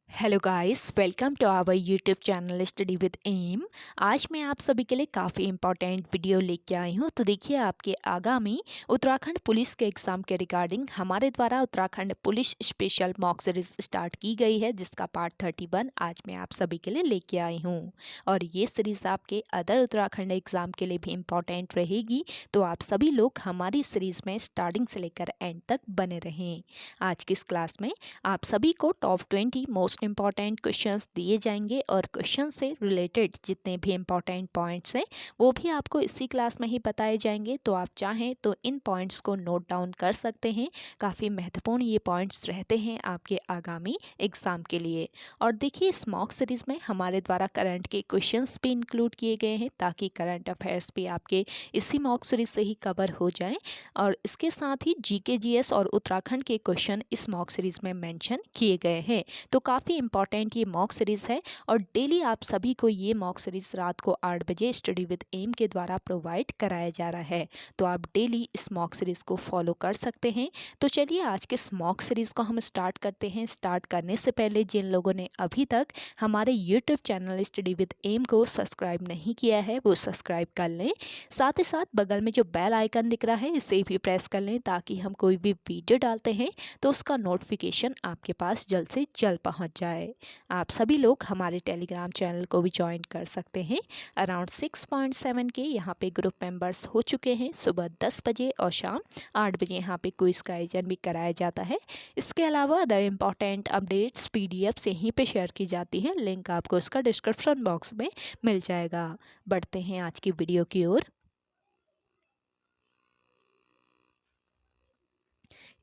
Hello guys, welcome to our YouTube channel study with M. आज मैं आप सभी के लिए काफ़ी इंपॉर्टेंट वीडियो लेके आई हूँ। तो देखिए, आपके आगामी उत्तराखंड पुलिस के एग्ज़ाम के रिगार्डिंग हमारे द्वारा Uttarakhand police special mock series start की गई है, जिसका पार्ट 31 आज मैं आप सभी के लिए लेके आई हूँ। और ये सीरीज़ आपके अदर उत्तराखंड एग्ज़ाम के लिए भी इम्पॉर्टेंट रहेगी, तो आप सभी लोग हमारी सीरीज़ में स्टार्टिंग से लेकर एंड तक बने रहें। आज की इस क्लास में आप सभी को टॉप 20 मोस्ट इंपॉर्टेंट क्वेश्चंस दिए जाएंगे और क्वेश्चन से रिलेटेड जितने भी इंपॉर्टेंट पॉइंट्स हैं वो भी आपको इसी क्लास में ही बताए जाएंगे। तो आप चाहें तो इन पॉइंट्स को नोट डाउन कर सकते हैं। काफ़ी महत्वपूर्ण ये पॉइंट्स रहते हैं आपके आगामी एग्ज़ाम के लिए। और देखिए, इस मॉक सीरीज़ में हमारे द्वारा करंट के क्वेश्चंस भी इंक्लूड किए गए हैं, ताकि करंट अफेयर्स भी आपके इसी मॉक सीरीज़ से ही कवर हो जाएं। और इसके साथ ही जीके जीएस और उत्तराखंड के क्वेश्चन इस मॉक सीरीज़ में मेंशन किए गए हैं। तो काफ़ी इंपॉर्टेंट ये मॉक सीरीज़ है और डेली आप सभी को ये मॉक सीरीज़ रात को 8 बजे स्टडी विद एम के द्वारा प्रोवाइड कराया जा रहा है। तो आप डेली इस मॉक सीरीज़ को फॉलो कर सकते हैं। तो चलिए, आज के इस मॉक सीरीज़ को हम स्टार्ट करते हैं। स्टार्ट करने से पहले जिन लोगों ने अभी तक हमारे YouTube channel study with M को सब्सक्राइब नहीं किया है, वो सब्सक्राइब कर लें। साथ ही साथ बगल में जो बेल आइकन दिख रहा है, इसे भी प्रेस कर लें, ताकि हम कोई भी वीडियो डालते हैं तो उसका नोटिफिकेशन आपके पास जल्द से जल्द पहुंच जाए। आप सभी लोग हमारे टेलीग्राम चैनल को भी ज्वाइन कर सकते हैं। अराउंड 6.7 के यहाँ पे ग्रुप मेंबर्स हो चुके हैं। सुबह 10 बजे और शाम 8 बजे यहाँ पे क्विज का आयोजन भी कराया जाता है। इसके अलावा अदर इम्पॉर्टेंट अपडेट्स पीडीएफ्स यहीं पे शेयर की जाती है। लिंक आपको इसका डिस्क्रिप्शन बॉक्स में मिल जाएगा। बढ़ते हैं आज की वीडियो की ओर।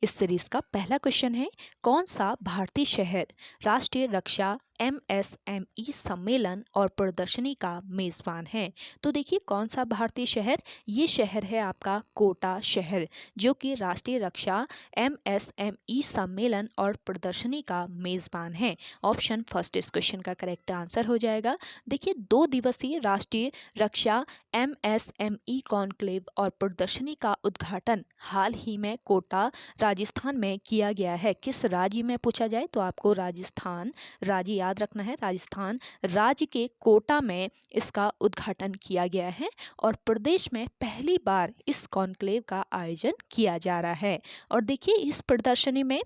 इस सीरीज का पहला क्वेश्चन है, कौन सा भारतीय शहर राष्ट्रीय रक्षा एमएसएमई सम्मेलन और प्रदर्शनी का मेज़बान है? तो देखिए, कौन सा भारतीय शहर, ये शहर है आपका कोटा शहर, जो कि राष्ट्रीय रक्षा एमएसएमई सम्मेलन और प्रदर्शनी का मेज़बान है। ऑप्शन फर्स्ट इस क्वेश्चन का करेक्ट आंसर हो जाएगा। देखिए, 2 दिवसीय राष्ट्रीय रक्षा एमएसएमई कॉन्क्लेव और प्रदर्शनी का उद्घाटन हाल ही में कोटा राजस्थान में किया गया है। किस राज्य में पूछा जाए तो आपको राजस्थान राज्य याद रखना है। राजस्थान राज्य के कोटा में इसका उद्घाटन किया गया है और प्रदेश में पहली बार इस कॉन्क्लेव का आयोजन किया जा रहा है। और देखिए, इस प्रदर्शनी में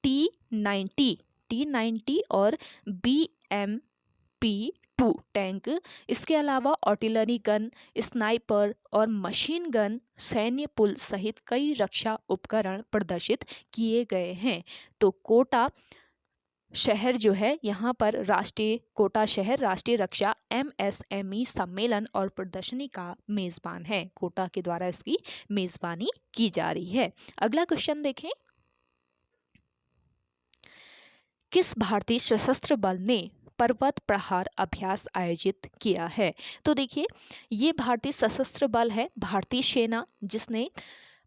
टी 90 और BMP-2 टैंक, इसके अलावा आर्टिलरी गन, स्नाइपर और मशीन गन, सैन्य पुल सहित कई रक्षा उपकरण प्रदर्शित किए गए हैं। तो कोटा शहर जो है, यहाँ पर कोटा शहर राष्ट्रीय रक्षा एमएसएमई सम्मेलन और प्रदर्शनी का मेज़बान है। कोटा के द्वारा इसकी मेज़बानी की जा रही है। अगला क्वेश्चन देखें, किस भारतीय सशस्त्र बल ने पर्वत प्रहार अभ्यास आयोजित किया है? तो देखिए, ये भारतीय सशस्त्र बल है, भारतीय सेना, जिसने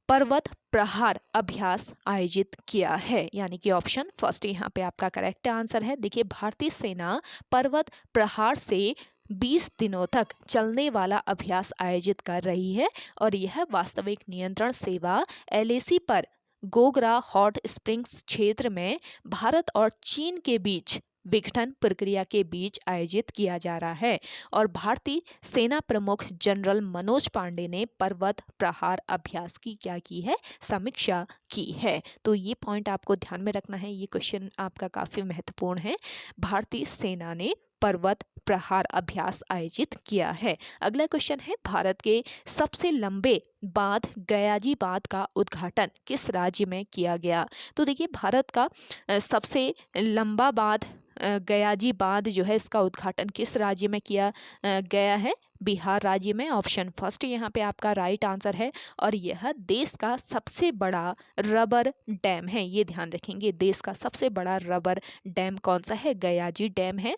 पर्वत प्रहार अभ्यास आयोजित किया है। यानी कि ऑप्शन फर्स्ट यहाँ पे आपका करेक्ट आंसर है। देखिए, भारतीय सेना पर्वत प्रहार से 20 दिनों तक चलने वाला अभ्यास आयोजित कर रही है और यह वास्तविक नियंत्रण सेवा LAC पर गोगरा हॉट स्प्रिंग्स क्षेत्र में भारत और चीन के बीच विघटन प्रक्रिया के बीच आयोजित किया जा रहा है। और भारतीय सेना प्रमुख जनरल मनोज पांडे ने पर्वत प्रहार अभ्यास की क्या की है, समीक्षा की है। तो ये पॉइंट आपको ध्यान में रखना है, ये क्वेश्चन आपका काफी महत्वपूर्ण है। भारतीय सेना ने पर्वत प्रहार अभ्यास आयोजित किया है। अगला क्वेश्चन है, भारत के सबसे लंबे बांध गयाजी बांध का उद्घाटन किस राज्य में किया गया? तो देखिए, भारत का सबसे लंबा बांध गयाजी बांध जो है, इसका उद्घाटन किस राज्य में किया गया है? बिहार राज्य में। ऑप्शन फर्स्ट यहाँ पे आपका राइट आंसर है। और यह देश का सबसे बड़ा रबर डैम है, ये ध्यान रखेंगे। देश का सबसे बड़ा रबर डैम कौन सा है? गयाजी डैम है,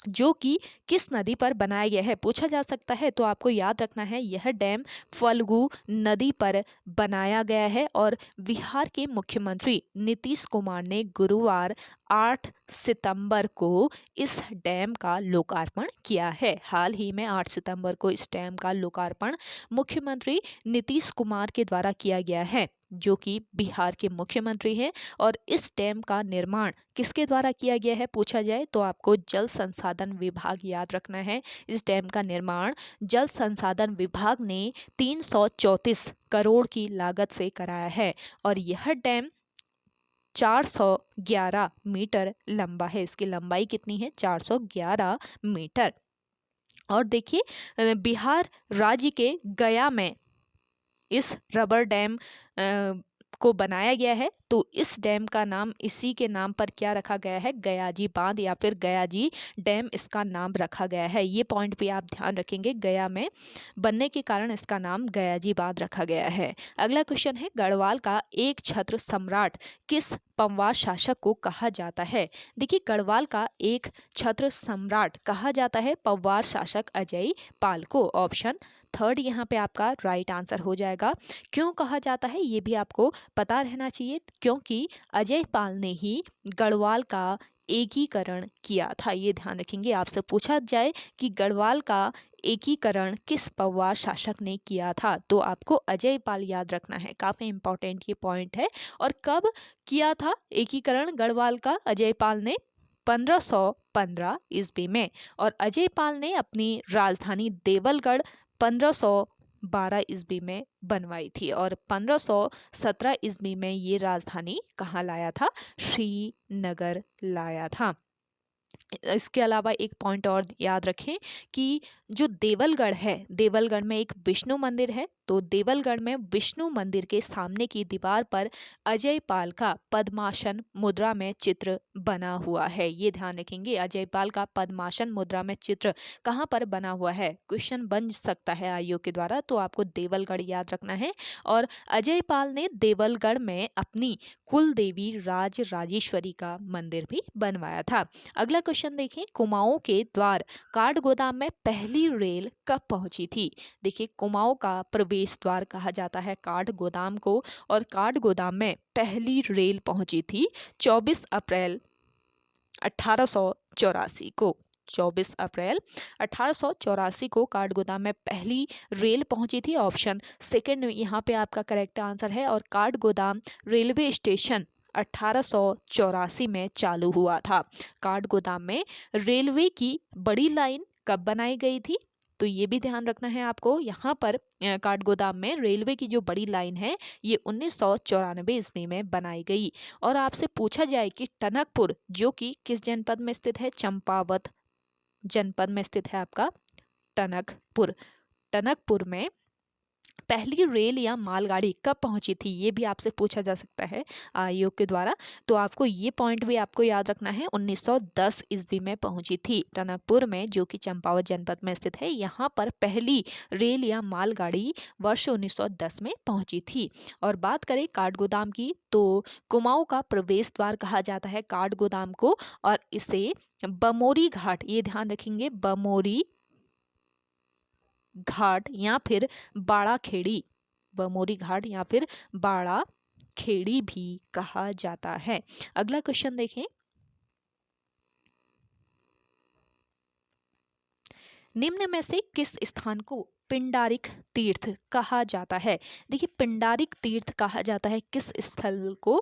जो कि किस नदी पर बनाया गया है पूछा जा सकता है। तो आपको याद रखना है, यह डैम फल्गु नदी पर बनाया गया है। और बिहार के मुख्यमंत्री नीतीश कुमार ने गुरुवार 8 सितंबर को इस डैम का लोकार्पण किया है। हाल ही में 8 सितंबर को इस डैम का लोकार्पण मुख्यमंत्री नीतीश कुमार के द्वारा किया गया है। जो कि बिहार के मुख्यमंत्री हैं। और इस डैम का निर्माण किसके द्वारा किया गया है पूछा जाए तो आपको जल संसाधन विभाग याद रखना है। इस डैम का निर्माण जल संसाधन विभाग ने 334 करोड़ की लागत से कराया है और यह डैम 411 मीटर लंबा है। इसकी लंबाई कितनी है? 411 मीटर। और देखिए बिहार राज्य के गया में इस रबर डैम को बनाया गया है। तो इस डैम का नाम इसी के नाम पर क्या रखा गया है? गयाजी बांध या फिर गयाजी डैम इसका नाम रखा गया है। ये पॉइंट भी आप ध्यान रखेंगे, गया में बनने के कारण इसका नाम गयाजी बांध रखा गया है। अगला क्वेश्चन है, गढ़वाल का एक छत्र सम्राट किस पंवार शासक को कहा जाता है? देखिए गढ़वाल का एक छत्र सम्राट कहा जाता है पंवार शासक अजय पाल को। ऑप्शन थर्ड यहाँ पे आपका राइट आंसर हो जाएगा। क्यों कहा जाता है ये भी आपको पता रहना चाहिए, क्योंकि अजय पाल ने ही गढ़वाल का एकीकरण किया था। ये ध्यान रखेंगे, आपसे पूछा जाए कि गढ़वाल का एकीकरण किस पंवार शासक ने किया था तो आपको अजय पाल याद रखना है। काफी इंपॉर्टेंट ये पॉइंट है। और कब किया था एकीकरण गढ़वाल का अजय पाल ने? 1515 ईस्वी में। और अजय पाल ने अपनी राजधानी देवलगढ़ 1512 ईस्वी में बनवाई थी और 1517 ईस्वी में ये राजधानी कहाँ लाया था? श्रीनगर लाया था। इसके अलावा एक पॉइंट और याद रखें कि जो देवलगढ़ है, देवलगढ़ में एक विष्णु मंदिर है। तो देवलगढ़ में विष्णु मंदिर के सामने की दीवार पर अजय पाल का पद्मासन मुद्रा में चित्र बना हुआ है। ये ध्यान रखेंगे, अजय पाल का पद्मासन मुद्रा में चित्र कहाँ पर बना हुआ है? क्वेश्चन बन सकता है आयोग के द्वारा, तो आपको देवलगढ़ याद रखना है। और अजय पाल ने देवलगढ़ में अपनी कुल देवी राज राजेश्वरी का मंदिर भी बनवाया था। अगला क्वेश्चन देखें, कुमाऊं के द्वार काठगोदाम में पहली रेल कब पहुंची थी? देखिए कुमाऊं का प्रवेश द्वार कहा जाता है काठगोदाम को और काठगोदाम में पहली रेल पहुंची थी 24 अप्रैल 1884 को। 24 अप्रैल 1884 को काठगोदाम में पहली रेल पहुंची थी। ऑप्शन सेकंड यहाँ पे आपका करेक्ट आंसर है। और काठगोदाम रेलवे स्टेशन 1884 में चालू हुआ था। काठगोदाम में रेलवे की बड़ी लाइन कब बनाई गई थी? तो ये भी ध्यान रखना है आपको। यहाँ पर काठगोदाम में रेलवे की जो बड़ी लाइन है ये 1994 ईस्वी में बनाई गई। और आपसे पूछा जाए कि टनकपुर जो कि किस जनपद में स्थित है? चंपावत जनपद में स्थित है आपका टनकपुर। टनकपुर में पहली रेल या मालगाड़ी कब पहुंची थी ये भी आपसे पूछा जा सकता है आयोग के द्वारा। तो आपको ये पॉइंट भी आपको याद रखना है, 1910 ईस्वी में पहुंची थी टनकपुर में जो कि चंपावत जनपद में स्थित है। यहाँ पर पहली रेल या मालगाड़ी वर्ष 1910 में पहुंची थी। और बात करें काठगोदाम की तो कुमाऊं का प्रवेश द्वार कहा जाता है काठगोदाम को। और इसे बमोरी घाट, ये ध्यान रखेंगे, बमोरी घाट या फिर बाड़ा खेड़ी, बमोरी घाट या फिर बाड़ा खेड़ी भी कहा जाता है। अगला क्वेश्चन देखें, निम्न में से किस स्थान को पिंडारिक तीर्थ कहा जाता है? देखिए पिंडारिक तीर्थ कहा जाता है किस स्थल को?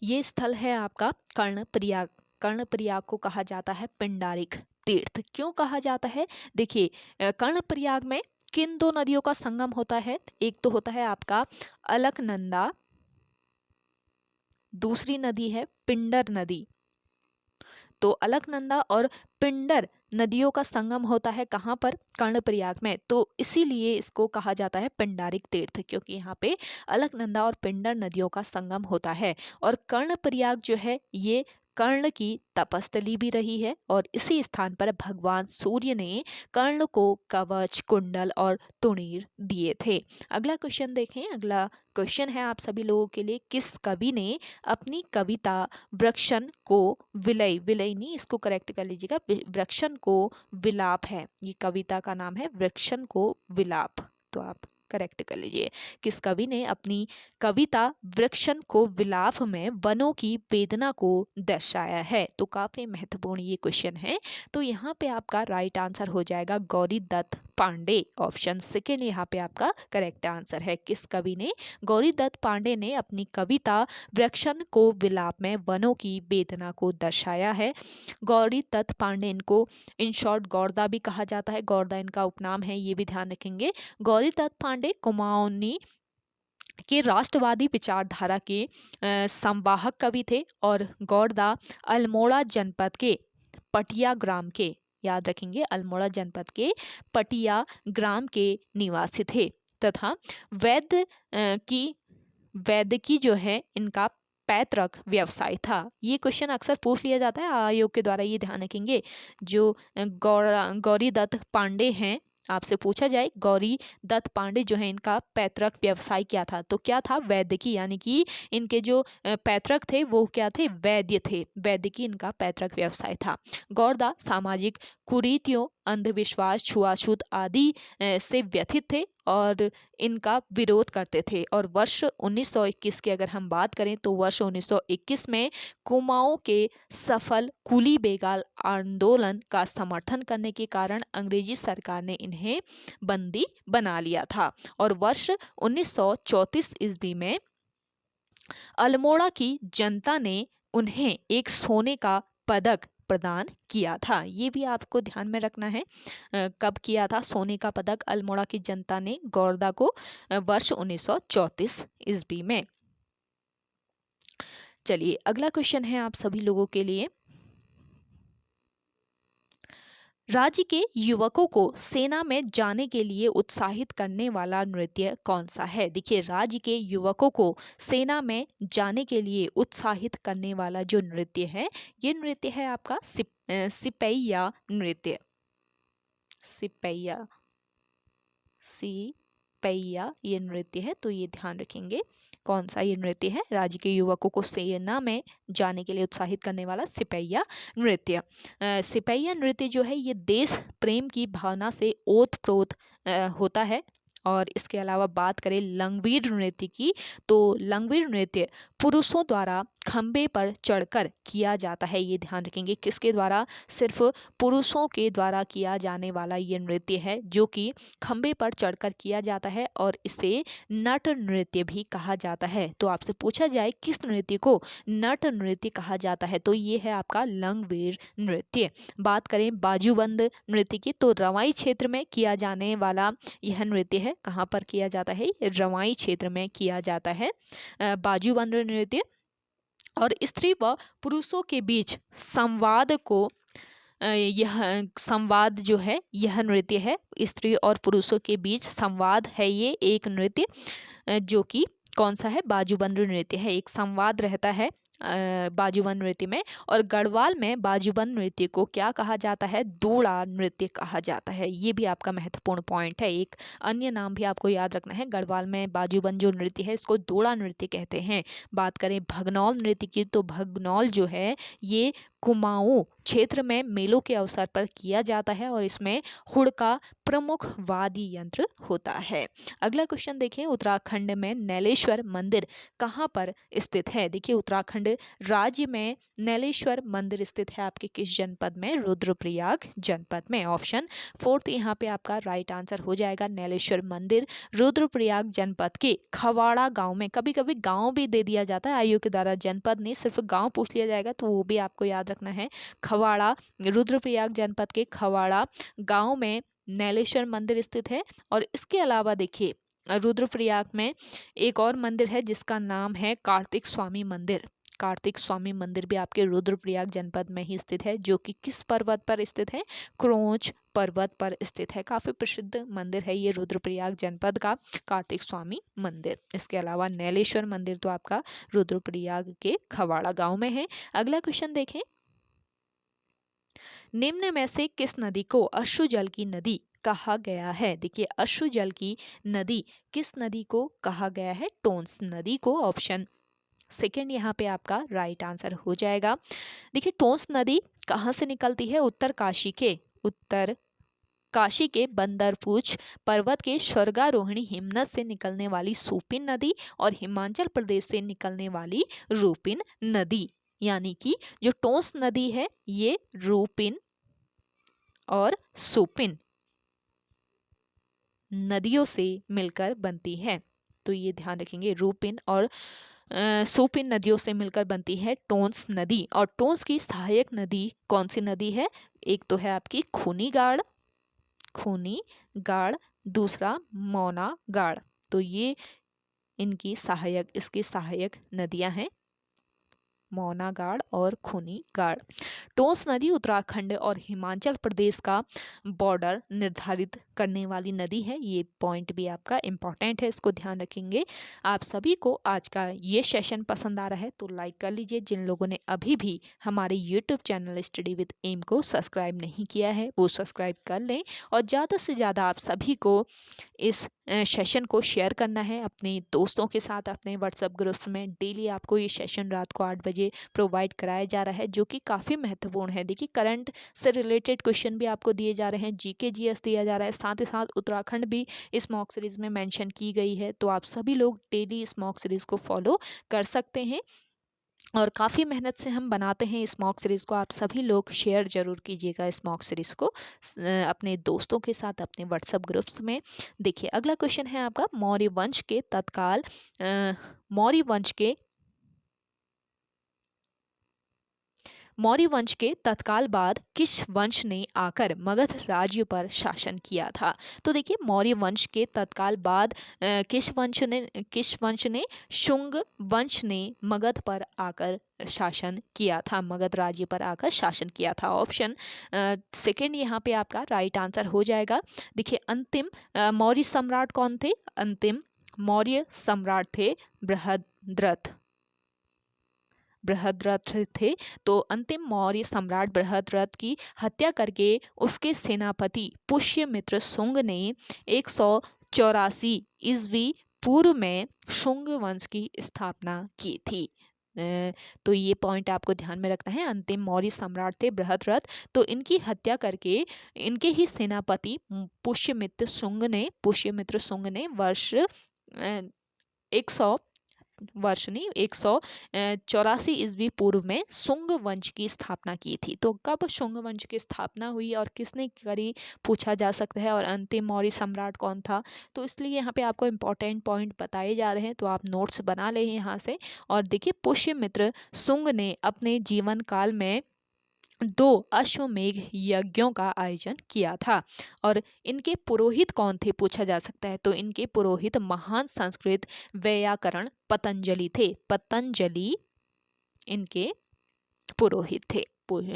ये स्थल है आपका कर्णप्रयाग। कर्णप्रयाग को कहा जाता है पिंडारिक तीर्थ। क्यों कहा जाता है? देखिए कर्णप्रयाग में किन दो नदियों का संगम होता है? एक तो होता है आपका अलकनंदा, दूसरी नदी है पिंडर नदी। तो अलकनंदा और पिंडर नदियों का संगम होता है कहाँ पर? कर्णप्रयाग में। तो इसीलिए इसको कहा जाता है पिंडारिक तीर्थ, क्योंकि यहाँ पे अलकनंदा और पिंडर नदियों का संगम होता है। और कर्णप्रयाग जो है ये कर्ण की तपस्थली भी रही है और इसी स्थान पर भगवान सूर्य ने कर्ण को कवच, कुंडल और तुणीर दिए थे। अगला क्वेश्चन देखें। अगला क्वेश्चन है आप सभी लोगों के लिए, किस कवि ने अपनी कविता वृक्षण को विलय, विलय नहीं इसको करेक्ट कर लीजिएगा, वृक्षण को विलाप है, ये कविता का नाम है वृक्षण को विलाप, तो आप करेक्ट कर लीजिए। किस कवि ने अपनी कविता वृक्षण को विलाप में वनों की वेदना को दर्शाया है? तो काफी महत्वपूर्ण ये क्वेश्चन है। तो यहाँ पे आपका राइट आंसर हो जाएगा गौरी दत्त पांडे। ऑप्शन सेकेंड यहाँ पे आपका करेक्ट आंसर है। किस कवि ने? गौरीदत्त पांडे ने अपनी कविता वृक्षन को विलाप में वनों की वेदना को दर्शाया है। गौरीदत्त पांडे, इनको इन शॉर्ट गौरदा भी कहा जाता है, गौरदा इनका उपनाम है, ये भी ध्यान रखेंगे। गौरीदत्त पांडे कुमाऊनी के राष्ट्रवादी विचारधारा के संवाहक कवि थे और गौरदा अल्मोड़ा जनपद के पटिया ग्राम के, याद रखेंगे, अल्मोड़ा जनपद के पटिया ग्राम के निवासी थे तथा वैद्य की जो है इनका पैतृक व्यवसाय था। ये क्वेश्चन अक्सर पूछ लिया जाता है आयोग के द्वारा, ये ध्यान रखेंगे। जो गौरीदत्त पांडे हैं, आपसे पूछा जाए गौरी दत्त पांडे जो है इनका पैतृक व्यवसाय क्या था, तो क्या था? वैद्यकी, यानी कि इनके जो पैतृक थे वो क्या थे? वैद्य थे। वैद्यकी इनका पैतृक व्यवसाय था। गौरदा सामाजिक कुरीतियों, अंधविश्वास, छुआछूत आदि से व्यथित थे और इनका विरोध करते थे। और वर्ष 1921 की अगर हम बात करें तो वर्ष 1921 में कुमाऊं के सफल कुली बेगाल आंदोलन का समर्थन करने के कारण अंग्रेजी सरकार ने इन्हें बंदी बना लिया था। और वर्ष 1934 ईस्वी में अल्मोड़ा की जनता ने उन्हें एक सोने का पदक प्रदान किया था। ये भी आपको ध्यान में रखना है। कब किया था सोने का पदक अल्मोड़ा की जनता ने गौरदा को? वर्ष 1934 ईस्वी में। चलिए अगला क्वेश्चन है आप सभी लोगों के लिए। राज्य के युवकों को सेना में जाने के लिए उत्साहित करने वाला नृत्य कौन सा है? देखिए, राज्य के युवकों को सेना में जाने के लिए उत्साहित करने वाला जो नृत्य है, ये नृत्य है आपका सिपैया नृत्य। सिपैया, सिपैया ये नृत्य है, तो ये ध्यान रखेंगे कौन सा ये नृत्य है। राज्य के युवकों को सेना में जाने के लिए उत्साहित करने वाला सिपैया नृत्य। सिपैया नृत्य जो है ये देश प्रेम की भावना से ओतप्रोत होता है। और इसके अलावा बात करें लंगवीर नृत्य की, तो लंगवीर नृत्य पुरुषों द्वारा खंबे पर चढ़कर किया जाता है। ये ध्यान रखेंगे, किसके द्वारा? सिर्फ पुरुषों के द्वारा किया जाने वाला ये नृत्य है जो कि खंबे पर चढ़कर किया जाता है और इसे नट नृत्य भी कहा जाता है। तो आपसे पूछा जाए किस नृत्य को नट नृत्य कहा जाता है, तो ये है आपका लंगवीर नृत्य। बात करें बाजूबंद नृत्य की, तो रवाई क्षेत्र में किया जाने वाला यह नृत्य है। कहाँ पर किया जाता है? रवाई क्षेत्र में किया जाता है बाजूबंद नृत्य। और स्त्री व पुरुषों के बीच संवाद को यह संवाद जो है यह नृत्य है। स्त्री और पुरुषों के बीच संवाद है ये एक नृत्य जो कि कौन सा है? बाजूबंद नृत्य है। एक संवाद रहता है बाजूबंद नृत्य में। और गढ़वाल में बाजूबंद नृत्य को क्या कहा जाता है? दूड़ा नृत्य कहा जाता है। ये भी आपका महत्वपूर्ण पॉइंट है। एक अन्य नाम भी आपको याद रखना है, गढ़वाल में बाजूबंद जो नृत्य है इसको दूड़ा नृत्य कहते हैं। बात करें भगनौल नृत्य की, तो भगनौल जो है ये कुमाऊं क्षेत्र में मेलों के अवसर पर किया जाता है और इसमें हुड़का प्रमुख वाद्य यंत्र होता है। अगला क्वेश्चन देखिए, उत्तराखंड में नैलेश्वर मंदिर कहाँ पर स्थित है? देखिए, उत्तराखंड राज्य में नैलेश्वर मंदिर स्थित है आपके किस जनपद में? रुद्रप्रयाग जनपद में। ऑप्शन 4 यहाँ पे आपका राइट आंसर हो जाएगा। नैलेश्वर मंदिर रुद्रप्रयाग जनपद के खवाड़ा गांव में। कभी कभी गांव भी दे दिया जाता है आयोग के द्वारा, जनपद नहीं, सिर्फ गांव पूछ लिया जाएगा तो वो भी आपको याद रखना है। खवाड़ा, रुद्रप्रयाग जनपद के खवाड़ा गांव में नैलेश्वर मंदिर स्थित है। और इसके अलावा देखिए रुद्रप्रयाग में एक और मंदिर है जिसका नाम है कार्तिक स्वामी मंदिर। कार्तिक स्वामी मंदिर भी आपके रुद्रप्रयाग जनपद में ही स्थित है, जो कि किस पर्वत पर स्थित है? क्रोंच पर्वत पर स्थित है। काफी प्रसिद्ध मंदिर है ये रुद्रप्रयाग जनपद का कार्तिक स्वामी मंदिर। इसके अलावा नैलेश्वर मंदिर तो आपका रुद्रप्रयाग के खवाड़ा गांव में है। अगला क्वेश्चन देखें, निम्न में से किस नदी को अश्रु जल की नदी कहा गया है? देखिए, अश्रु जल की नदी किस नदी को कहा गया है? टोंस नदी को। ऑप्शन सेकेंड यहाँ पे आपका राइट आंसर हो जाएगा। देखिए, टोंस नदी कहाँ से निकलती है? उत्तर काशी के बंदरपूछ पर्वत के स्वर्गारोहिणी हिमनद से निकलने वाली सूपिन नदी और हिमाचल प्रदेश से निकलने वाली रूपिन नदी। यानी कि जो टोंस नदी है ये रूपिन और सूपिन नदियों से मिलकर बनती है? तो ये ध्यान रखेंगे, रूपिन और सूपिन नदियों से मिलकर बनती है टोंस नदी। और टोंस की सहायक नदी कौन सी नदी है? एक तो है आपकी खूनी गाड़, दूसरा मौना गाड़। तो ये इसकी सहायक नदियां हैं, मौना गाड़ और खूनी गाड़। टोंस नदी उत्तराखंड और हिमाचल प्रदेश का बॉर्डर निर्धारित करने वाली नदी है। ये पॉइंट भी आपका इम्पॉर्टेंट है, इसको ध्यान रखेंगे। आप सभी को आज का ये सेशन पसंद आ रहा है तो लाइक कर लीजिए। जिन लोगों ने अभी भी हमारे YouTube channel study with M को सब्सक्राइब नहीं किया है वो सब्सक्राइब कर लें, और ज़्यादा से ज़्यादा आप सभी को इस सेशन को शेयर करना है अपने दोस्तों के साथ। अपने व्हाट्सएप ग्रुप में डेली आपको ये सेशन रात को 8 बजे प्रोवाइड कराया जा रहा है, जो कि काफ़ी महत्वपूर्ण है। देखिए, करंट से रिलेटेड क्वेश्चन भी आपको दिए जा रहे हैं, जीके जीएस दिया जा रहा है, साथ ही साथ उत्तराखंड भी इस मॉक सीरीज में मेंशन की गई है। तो आप सभी लोग डेली इस मॉक सीरीज को फॉलो कर सकते हैं, और काफ़ी मेहनत से हम बनाते हैं इस मॉक सीरीज़ को। आप सभी लोग शेयर जरूर कीजिएगा इस मॉक सीरीज़ को अपने दोस्तों के साथ, अपने व्हाट्सएप ग्रुप्स में। देखिए, अगला क्वेश्चन है आपका, मौर्य वंश के तत्काल बाद किस वंश ने आकर मगध राज्य पर शासन किया था? तो देखिए, मौर्य वंश के तत्काल बाद किस वंश ने शुंग वंश ने मगध पर आकर शासन किया था, मगध राज्य पर आकर शासन किया था। ऑप्शन सेकंड यहाँ पे आपका राइट आंसर हो जाएगा। देखिए, अंतिम मौर्य सम्राट कौन थे? अंतिम मौर्य सम्राट थे बृहद्रथ थे। तो अंतिम मौर्य सम्राट बृहद्रथ की हत्या करके उसके सेनापति पुष्यमित्र शुंग ने 184 ईस्वी पूर्व में शुंग वंश की स्थापना की थी। तो ये पॉइंट आपको ध्यान में रखना है। अंतिम मौर्य सम्राट थे बृहद्रथ, तो इनकी हत्या करके इनके ही सेनापति पुष्यमित्र शुंग ने वर्ष नहीं 184 ईस्वी पूर्व में शुंग वंश की स्थापना की थी। तो कब शुंग वंश की स्थापना हुई और किसने करी, पूछा जा सकता है। और अंतिम मौर्य सम्राट कौन था? तो इसलिए यहाँ पे आपको इम्पोर्टेंट पॉइंट बताए जा रहे हैं, तो आप नोट्स बना लें यहाँ से। और देखिए, पुष्यमित्र शुंग ने अपने जीवन काल में 2 अश्वमेघ यज्ञों का आयोजन किया था। और इनके पुरोहित कौन थे, पूछा जा सकता है। तो इनके पुरोहित महान संस्कृत वैयाकरण पतंजलि थे। पतंजलि इनके पुरोहित थे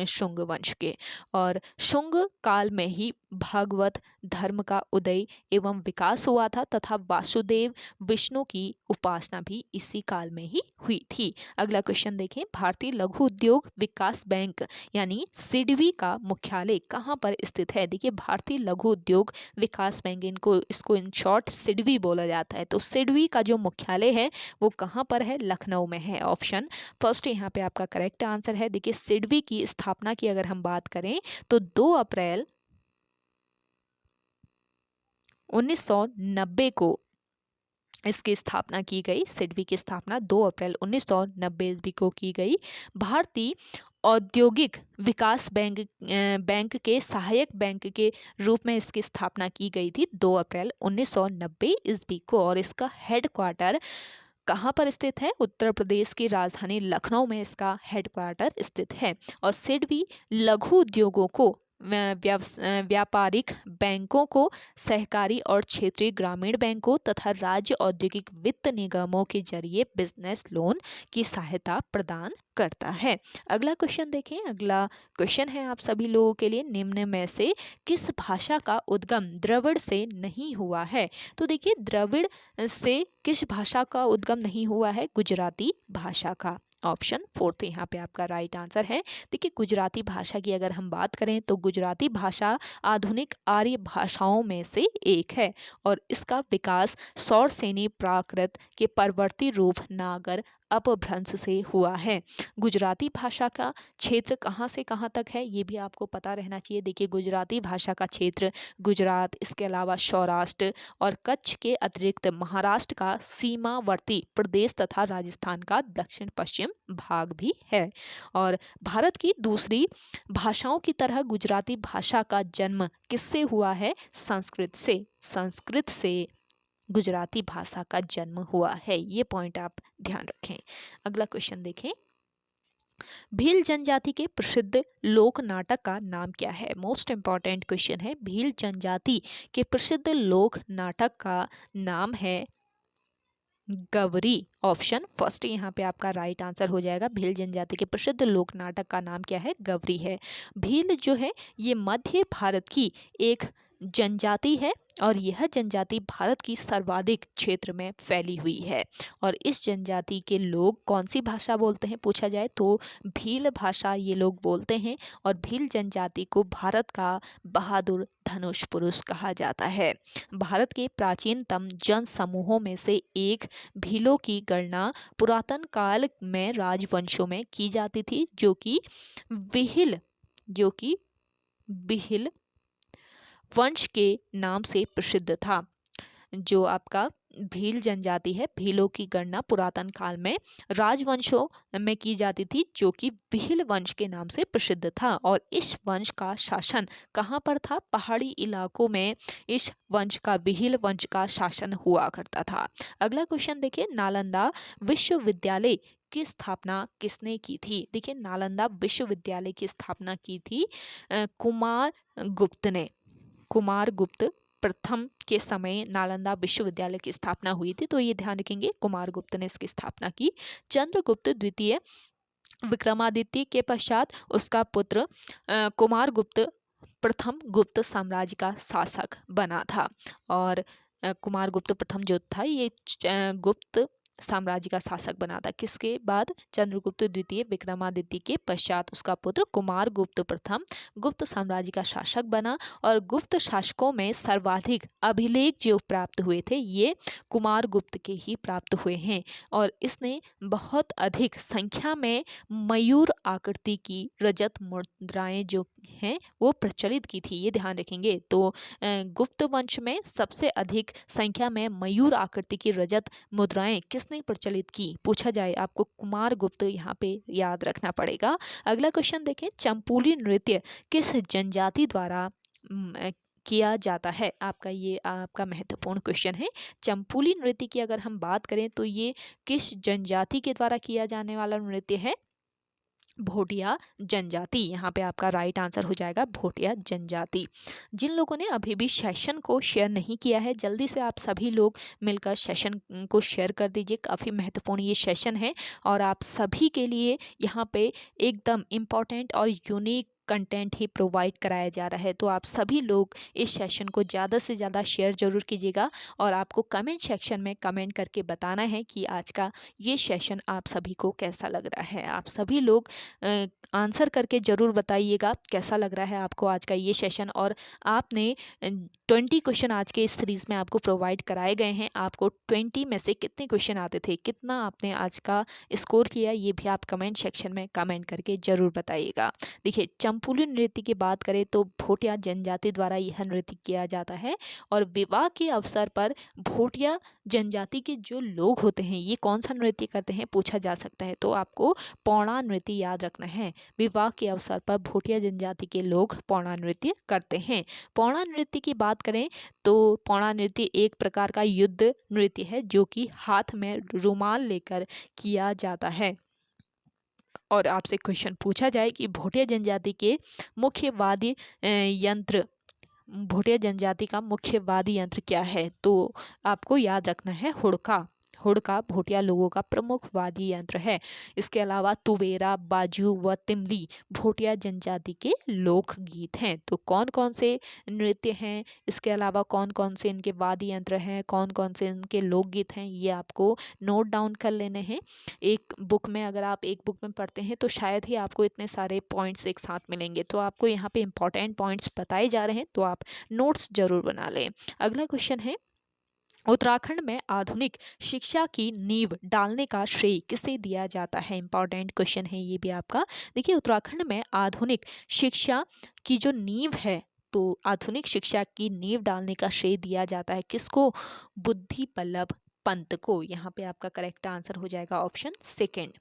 शुंग वंश के। और शुंग काल में ही भागवत धर्म का उदय एवं विकास हुआ था, तथा वासुदेव विष्णु की उपासना भी इसी काल में ही हुई थी। अगला क्वेश्चन देखें, भारतीय लघु उद्योग विकास बैंक यानी सिडबी का मुख्यालय कहाँ पर स्थित है? देखिए, भारतीय लघु उद्योग विकास बैंक, इसको इन शॉर्ट सिडबी बोला जाता है। तो सिडबी का जो मुख्यालय है वो कहाँ पर है? लखनऊ में है। ऑप्शन फर्स्ट यहाँ पे आपका करेक्ट आंसर है। देखिए, सिडबी की स्थापना की अगर हम बात करें तो 2 अप्रैल 1990 को इसकी स्थापना की गई। सिडबी की स्थापना 2 अप्रैल 1990 ईस्वी को की गई। भारतीय औद्योगिक विकास बैंक के सहायक बैंक के रूप में इसकी स्थापना की गई थी 2 अप्रैल 1990 ईस्वी को। और इसका हेडक्वार्टर कहाँ पर स्थित है? उत्तर प्रदेश की राजधानी लखनऊ में इसका हेडक्वार्टर स्थित है। और सिडबी लघु उद्योगों को, व्यापारिक बैंकों को, सहकारी और क्षेत्रीय ग्रामीण बैंकों तथा राज्य औद्योगिक वित्त निगमों के जरिए बिजनेस लोन की सहायता प्रदान करता है। अगला क्वेश्चन देखें। अगला क्वेश्चन है आप सभी लोगों के लिए, निम्न में से किस भाषा का उद्गम द्रविड़ से नहीं हुआ है? तो देखिए, द्रविड़ से किस भाषा का उद्गम नहीं हुआ है? गुजराती भाषा का। ऑप्शन फोर्थ यहाँ पे आपका राइट आंसर है। देखिए, गुजराती भाषा की अगर हम बात करें तो गुजराती भाषा आधुनिक आर्य भाषाओं में से एक है, और इसका विकास सौरसेनी प्राकृत के परवर्ती रूप नागर अपभ्रंश से हुआ है। गुजराती भाषा का क्षेत्र कहाँ से कहाँ तक है ये भी आपको पता रहना चाहिए। देखिए, गुजराती भाषा का क्षेत्र गुजरात, इसके अलावा सौराष्ट्र और कच्छ के अतिरिक्त महाराष्ट्र का सीमावर्ती प्रदेश तथा राजस्थान का दक्षिण पश्चिम भाग भी है। और भारत की दूसरी भाषाओं की तरह गुजराती भाषा का जन्म किससे हुआ है? संस्कृत से। संस्कृत से गुजराती भाषा का जन्म हुआ है, ये पॉइंट आप ध्यान रखें। अगला क्वेश्चन देखें, भील जनजाति के प्रसिद्ध लोक नाटक का नाम क्या है? मोस्ट इंपॉर्टेंट क्वेश्चन है। भील जनजाति के प्रसिद्ध लोक नाटक का नाम है गवरी। ऑप्शन फर्स्ट यहाँ पे आपका राइट आंसर हो जाएगा। भील जनजाति के प्रसिद्ध लोक नाटक का नाम क्या है? गवरी है। भील जो है ये मध्य भारत की एक जनजाति है और यह जनजाति भारत की सर्वाधिक क्षेत्र में फैली हुई है। और इस जनजाति के लोग कौन सी भाषा बोलते हैं पूछा जाए तो भील भाषा ये लोग बोलते हैं। और भील जनजाति को भारत का बहादुर धनुष पुरुष कहा जाता है। भारत के प्राचीनतम जन समूहों में से एक भीलों की गणना पुरातन काल में राजवंशों में की जाती थी, जो कि बिहिल वंश के नाम से प्रसिद्ध था। जो आपका भील जनजाति है, भीलों की गणना पुरातन काल में राजवंशों में की जाती थी, जो कि भील वंश के नाम से प्रसिद्ध था। और इस वंश का शासन कहाँ पर था? पहाड़ी इलाकों में इस वंश का, भील वंश का शासन हुआ करता था। अगला क्वेश्चन देखिए, नालंदा विश्वविद्यालय की स्थापना किसने की थी? देखिए, नालंदा विश्वविद्यालय की स्थापना की थी कुमार गुप्त ने। कुमार गुप्त प्रथम के समय नालंदा विश्वविद्यालय की स्थापना हुई थी, तो ये ध्यान रखेंगे, कुमार गुप्त ने इसकी स्थापना की। चंद्रगुप्त द्वितीय विक्रमादित्य के पश्चात उसका पुत्र कुमार गुप्त प्रथम गुप्त साम्राज्य का शासक बना था। और कुमार गुप्त प्रथम जो था ये गुप्त साम्राज्य का शासक बना था। किसके बाद? चंद्रगुप्त द्वितीय विक्रमादित्य के पश्चात उसका पुत्र कुमार गुप्त प्रथम गुप्त साम्राज्य का शासक बना। और गुप्त शासकों में सर्वाधिक अभिलेख जो प्राप्त हुए थे ये कुमार गुप्त के ही प्राप्त हुए हैं। और इसने बहुत अधिक संख्या में मयूर आकृति की रजत मुद्राएं जो हैं वो प्रचलित की थी, ये ध्यान रखेंगे। तो गुप्त वंश में सबसे अधिक संख्या में मयूर आकृति की रजत मुद्राएं किसने प्रचलित की पूछा जाए आपको? कुमार गुप्त यहाँ पे याद रखना पड़ेगा। अगला क्वेश्चन देखें, चंपूली नृत्य किस जनजाति द्वारा किया जाता है? आपका महत्वपूर्ण क्वेश्चन है। चंपूली नृत्य की अगर हम बात करें तो ये किस जनजाति के द्वारा किया जाने वाला नृत्य है? भोटिया जनजाति। यहाँ पे आपका राइट आंसर हो जाएगा भोटिया जनजाति। जिन लोगों ने अभी भी सेशन को शेयर नहीं किया है, जल्दी से आप सभी लोग मिलकर सेशन को शेयर कर दीजिए। काफ़ी महत्वपूर्ण ये सेशन है और आप सभी के लिए यहाँ पे एकदम इम्पॉर्टेंट और यूनिक कंटेंट ही प्रोवाइड कराया जा रहा है। तो आप सभी लोग इस सेशन को ज़्यादा से ज़्यादा शेयर जरूर कीजिएगा और आपको कमेंट सेक्शन में कमेंट करके बताना है कि आज का ये सेशन आप सभी को कैसा लग रहा है। आप सभी लोग आंसर करके ज़रूर बताइएगा कैसा लग रहा है आपको आज का ये सेशन। और आपने 20 क्वेश्चन आज के इस सीरीज़ में आपको प्रोवाइड कराए गए हैं। आपको 20 में से कितने क्वेश्चन आते थे, कितना आपने आज का स्कोर किया, ये भी आप कमेंट सेक्शन में कमेंट करके ज़रूर बताइएगा। देखिए, चंपूली नृत्य की बात करें तो भोटिया जनजाति द्वारा यह नृत्य किया जाता है। और विवाह के अवसर पर भोटिया जनजाति के जो लोग होते हैं ये कौन सा नृत्य करते हैं पूछा जा सकता है, तो आपको पौड़ा नृत्य याद रखना है। विवाह के अवसर पर भोटिया जनजाति के लोग पौड़ा नृत्य करते हैं। पौड़ा नृत्य की बात करें तो पौड़ा नृत्य एक प्रकार का युद्ध नृत्य है जो कि हाथ में रुमाल लेकर किया जाता है। और आपसे क्वेश्चन पूछा जाए कि भोटिया जनजाति के मुख्य वाद्य यंत्र, भोटिया जनजाति का मुख्य वाद्य यंत्र क्या है, तो आपको याद रखना है हुड़का। हुड़का भोटिया लोगों का प्रमुख वाद्य यंत्र है। इसके अलावा तुवेरा, बाजू व तिमली भोटिया जनजाति के लोक गीत हैं। तो कौन कौन से नृत्य हैं, इसके अलावा कौन कौन से इनके वाद्य यंत्र हैं, कौन कौन से इनके लोकगीत हैं, ये आपको नोट डाउन कर लेने हैं एक बुक में। अगर आप एक बुक में पढ़ते हैं तो शायद ही आपको इतने सारे पॉइंट्स एक साथ मिलेंगे। तो आपको यहाँ पे इंपॉर्टेंट पॉइंट्स बताए जा रहे हैं, तो आप नोट्स जरूर बना लें। अगला क्वेश्चन है, उत्तराखंड में आधुनिक शिक्षा की नींव डालने का श्रेय किसे दिया जाता है? इंपॉर्टेंट क्वेश्चन है ये भी आपका। देखिए, उत्तराखंड में आधुनिक शिक्षा की जो नींव है, तो आधुनिक शिक्षा की नींव डालने का श्रेय दिया जाता है किसको? बुद्धि बल्लभ पंत को। यहाँ पे आपका करेक्ट आंसर हो जाएगा ऑप्शन सेकेंड।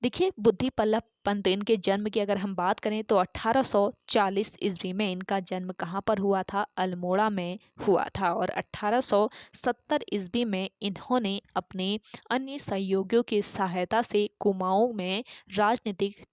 देखिए बुद्धि पल्लव पंत इनके जन्म की अगर हम बात करें तो 1840 ईस्वी में इनका जन्म कहाँ पर हुआ था? अल्मोड़ा में हुआ था। और 1870 ईस्वी में इन्होंने अपने अन्य सहयोगियों की सहायता से कुमाऊं में राजनीतिक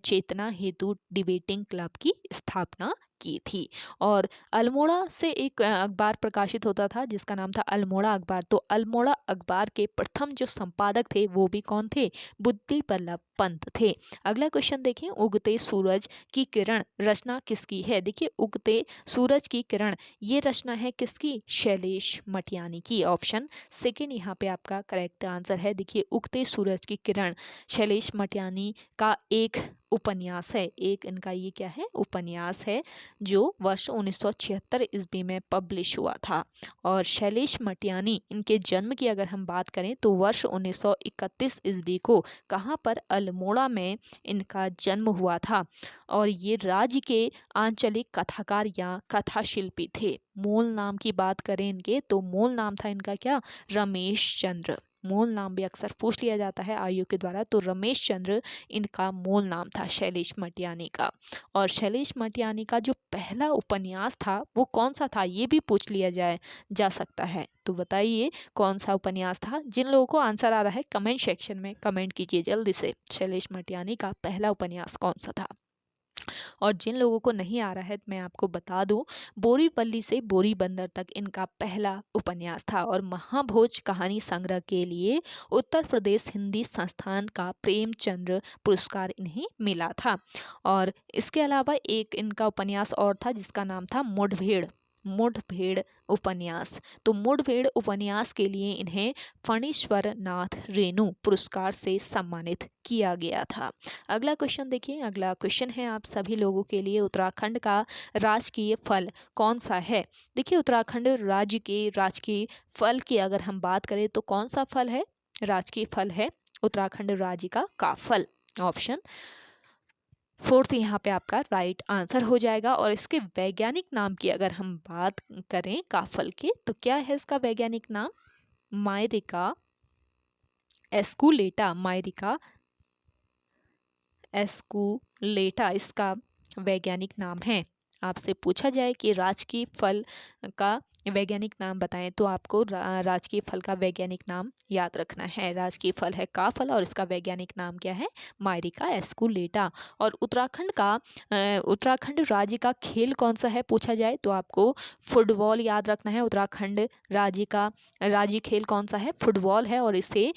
चेतना हेतु डिबेटिंग क्लब की स्थापना की थी। और अल्मोड़ा से एक अखबार प्रकाशित होता था जिसका नाम था अल्मोड़ा अखबार। तो अल्मोड़ा अखबार के प्रथम जो संपादक थे वो भी कौन थे? बुद्धि बल्लभ पंत थे। अगला क्वेश्चन देखें, उगते सूरज की किरण रचना किसकी है? देखिए उगते सूरज की किरण ये रचना है किसकी? शैलेश मटियानी की। ऑप्शन सेकेंड यहाँ पे आपका करेक्ट आंसर है। देखिए उगते सूरज की किरण शैलेश मटियानी का एक उपन्यास है। एक इनका ये क्या है? उपन्यास है जो वर्ष 1976 ईस्वी में पब्लिश हुआ था। और शैलेश मटियानी इनके जन्म की अगर हम बात करें तो वर्ष 1931 ईस्वी को कहाँ पर? अल्मोड़ा में इनका जन्म हुआ था। और ये राज्य के आंचलिक कथाकार या कथा शिल्पी थे। मूल नाम की बात करें इनके तो मूल नाम था इनका क्या? रमेश चंद्र। मूल नाम भी अक्सर पूछ लिया जाता है आयोग के द्वारा। तो रमेश चंद्र इनका मूल नाम था शैलेश मटियानी का। और शैलेश मटियानी का जो पहला उपन्यास था वो कौन सा था? ये भी पूछ लिया जा सकता है। तो बताइए कौन सा उपन्यास था? जिन लोगों को आंसर आ रहा है कमेंट सेक्शन में कमेंट कीजिए जल्दी से। शैलेश मटियानी का पहला उपन्यास कौन सा था? और जिन लोगों को नहीं आ रहा है मैं आपको बता दूं, बोरीवली से बोरी बंदर तक इनका पहला उपन्यास था। और महाभोज कहानी संग्रह के लिए उत्तर प्रदेश हिंदी संस्थान का प्रेमचंद्र पुरस्कार इन्हें मिला था। और इसके अलावा एक इनका उपन्यास और था जिसका नाम था मुठभेड़। मुठभेड़ उपन्यास। तो मुठभेड़ उपन्यास के लिए इन्हें फणीश्वर नाथ रेणु पुरस्कार से सम्मानित किया गया था। अगला क्वेश्चन देखिए। अगला क्वेश्चन है आप सभी लोगों के लिए, उत्तराखंड का राजकीय फल कौन सा है? देखिए उत्तराखंड राज्य के राजकीय फल की अगर हम बात करें तो कौन सा फल है? राजकीय फल है उत्तराखंड राज्य का काफल। ऑप्शन फोर्थ यहाँ पे आपका राइट आंसर हो जाएगा। और इसके वैज्ञानिक नाम की अगर हम बात करें काफल के तो क्या है इसका वैज्ञानिक नाम? मायरिका एस्कुलेटा। मायरिका एस्कुलेटा इसका वैज्ञानिक नाम है। आपसे पूछा जाए कि राजकीय फल का वैज्ञानिक नाम बताएं तो आपको राजकीय फल का वैज्ञानिक नाम याद रखना है। राजकीय फल है काफल और इसका वैज्ञानिक नाम क्या है? मायरिका एस्कुलेटा। और उत्तराखंड राज्य का खेल कौन सा है पूछा जाए तो आपको फुटबॉल याद रखना है। उत्तराखंड राज्य का राज्य खेल कौन सा है? फुटबॉल है। और इसे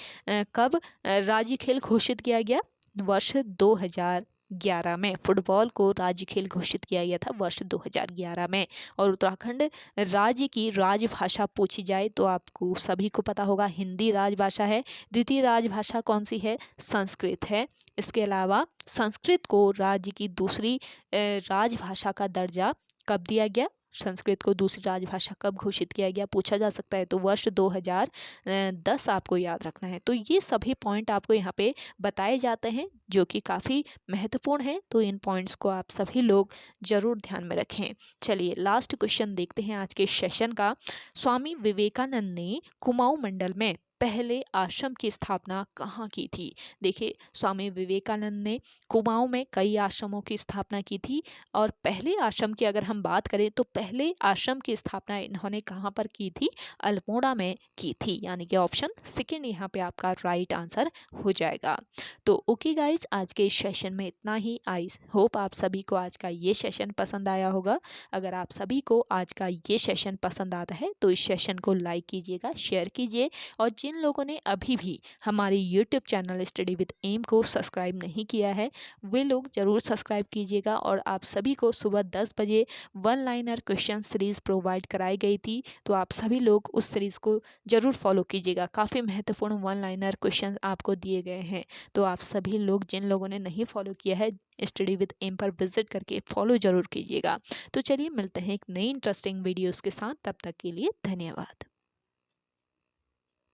कब राज्य खेल घोषित किया गया? वर्ष 2011 में फुटबॉल को राज्य खेल घोषित किया गया था वर्ष 2011 में। और उत्तराखंड राज्य की राजभाषा पूछी जाए तो आपको सभी को पता होगा हिंदी राजभाषा है। द्वितीय राजभाषा कौन सी है? संस्कृत है। इसके अलावा संस्कृत को राज्य की दूसरी राजभाषा का दर्जा कब दिया गया? संस्कृत को दूसरी राजभाषा कब घोषित किया गया पूछा जा सकता है तो वर्ष 2010 आपको याद रखना है। तो ये सभी पॉइंट आपको यहाँ पे बताए जाते हैं जो कि काफ़ी महत्वपूर्ण है। तो इन पॉइंट्स को आप सभी लोग जरूर ध्यान में रखें। चलिए लास्ट क्वेश्चन देखते हैं आज के सेशन का। स्वामी विवेकानंद ने कुमाऊं मंडल में पहले आश्रम की स्थापना कहाँ की थी? देखिए स्वामी विवेकानंद ने कुमाऊं में कई आश्रमों की स्थापना की थी। और पहले आश्रम की अगर हम बात करें तो पहले आश्रम की स्थापना इन्होंने कहाँ पर की थी? अल्मोड़ा में की थी। यानी कि ऑप्शन सेकेंड यहाँ पे आपका राइट आंसर हो जाएगा। तो ओके गाइज आज के इस सेशन में इतना ही। आई होप आप सभी को आज का ये सेशन पसंद आया होगा। अगर आप सभी को आज का ये सेशन पसंद आता है तो इस सेशन को लाइक कीजिएगा, शेयर कीजिए। और जिन लोगों ने अभी भी हमारे YouTube channel study with M को सब्सक्राइब नहीं किया है वे लोग ज़रूर सब्सक्राइब कीजिएगा। और आप सभी को सुबह 10 बजे one liner question series provide कराई गई थी तो आप सभी लोग उस सीरीज़ को ज़रूर फॉलो कीजिएगा। काफ़ी महत्वपूर्ण वन लाइनर क्वेश्चन आपको दिए गए हैं। तो आप सभी लोग जिन लोगों ने नहीं फॉलो किया है स्टडी विद एम पर विजिट करके फॉलो जरूर कीजिएगा। तो चलिए मिलते हैं एक नई इंटरेस्टिंग वीडियोस के साथ। तब तक के लिए धन्यवाद।